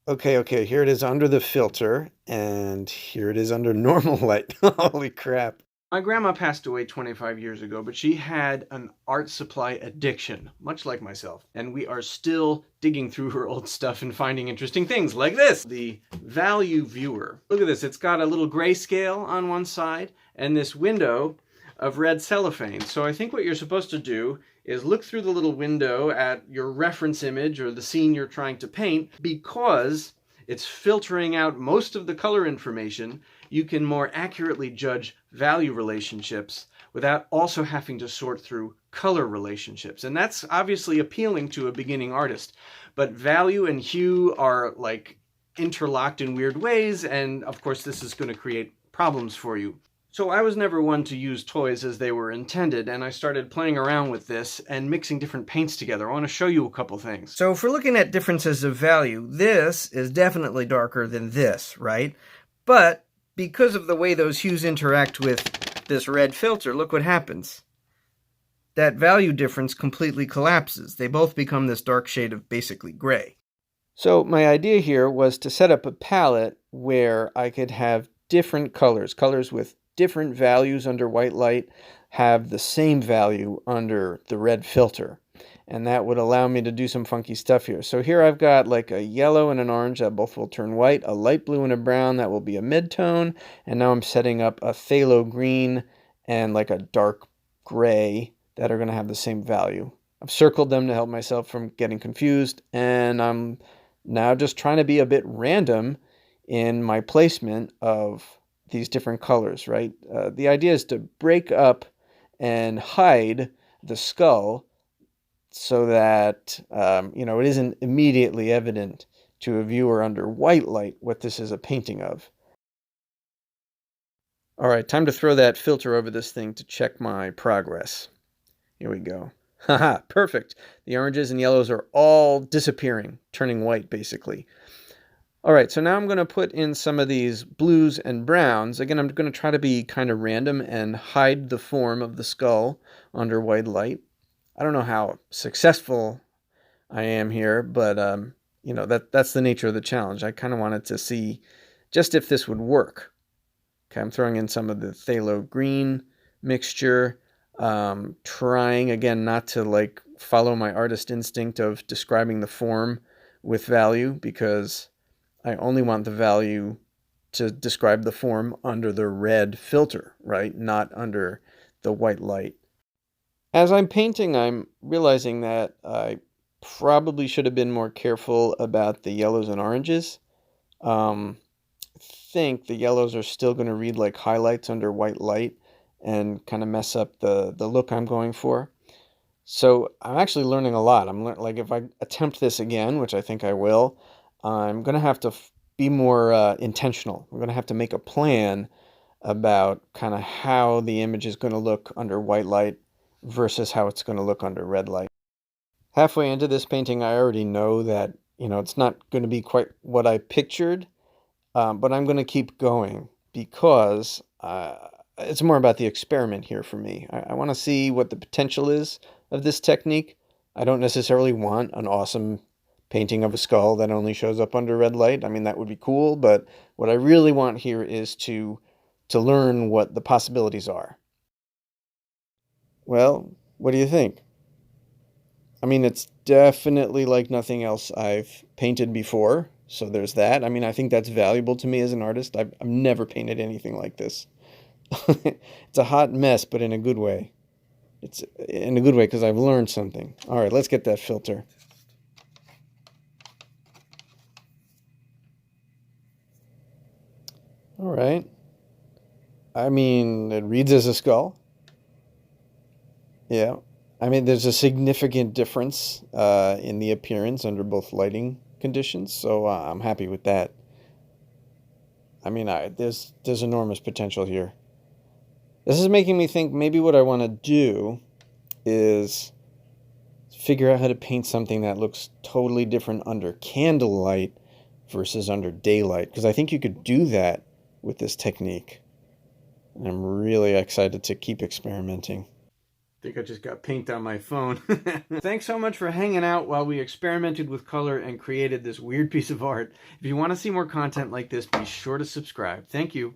Okay, here it is under the filter, and here it is under normal light. Holy crap. My grandma passed away 25 years ago, but she had an art supply addiction, much like myself. And we are still digging through her old stuff and finding interesting things like this. The value viewer. Look at this, it's got a little grayscale on one side and this window of red cellophane. So I think what you're supposed to do is look through the little window at your reference image or the scene you're trying to paint. Because it's filtering out most of the color information, you can more accurately judge value relationships without also having to sort through color relationships. And that's obviously appealing to a beginning artist. But value and hue are like interlocked in weird ways, and of course this is going to create problems for you. So I was never one to use toys as they were intended, and I started playing around with this and mixing different paints together. I want to show you a couple things. So if we're looking at differences of value, this is definitely darker than this, right? But because of the way those hues interact with this red filter, look what happens. That value difference completely collapses. They both become this dark shade of basically gray. So my idea here was to set up a palette where I could have different colors with different values under white light have the same value under the red filter. And that would allow me to do some funky stuff here. So here I've got like a yellow and an orange that both will turn white, a light blue and a brown that will be a mid-tone, and now I'm setting up a phthalo green and like a dark gray that are going to have the same value. I've circled them to help myself from getting confused, and I'm now just trying to be a bit random in my placement of these different colors, right? The idea is to break up and hide the skull so that, it isn't immediately evident to a viewer under white light what this is a painting of. All right, time to throw that filter over this thing to check my progress. Here we go. Haha, perfect. The oranges and yellows are all disappearing, turning white basically. All right, so now I'm going to put in some of these blues and browns. Again, I'm going to try to be kind of random and hide the form of the skull under white light. I don't know how successful I am here, but that's the nature of the challenge. I kind of wanted to see just if this would work. Okay, I'm throwing in some of the phthalo green mixture, trying again not to like follow my artist instinct of describing the form with value, because I only want the value to describe the form under the red filter, right? Not under the white light. As I'm painting, I'm realizing that I probably should have been more careful about the yellows and oranges. I think the yellows are still going to read like highlights under white light and kind of mess up the look I'm going for. So I'm actually learning a lot. Like if I attempt this again, which I think I will, I'm going to have to be more intentional. I'm going to have to make a plan about kind of how the image is going to look under white light versus how it's going to look under red light. Halfway into this painting, I already know that, it's not going to be quite what I pictured, but I'm going to keep going because it's more about the experiment here for me. I want to see what the potential is of this technique. I don't necessarily want an awesome painting of a skull that only shows up under red light. I mean, that would be cool, but what I really want here is to learn what the possibilities are. Well, what do you think? I mean, it's definitely like nothing else I've painted before, so there's that. I mean, I think that's valuable to me as an artist. I've never painted anything like this. It's a hot mess, but in a good way. It's in a good way because I've learned something. All right, let's get that filter. All right. I mean, it reads as a skull. Yeah. I mean, there's a significant difference in the appearance under both lighting conditions, so I'm happy with that. I mean, there's enormous potential here. This is making me think maybe what I want to do is figure out how to paint something that looks totally different under candlelight versus under daylight, because I think you could do that with this technique. And I'm really excited to keep experimenting. think I just got paint on my phone. Thanks so much for hanging out while we experimented with color and created this weird piece of art. If you want to see more content like this, be sure to subscribe. Thank you.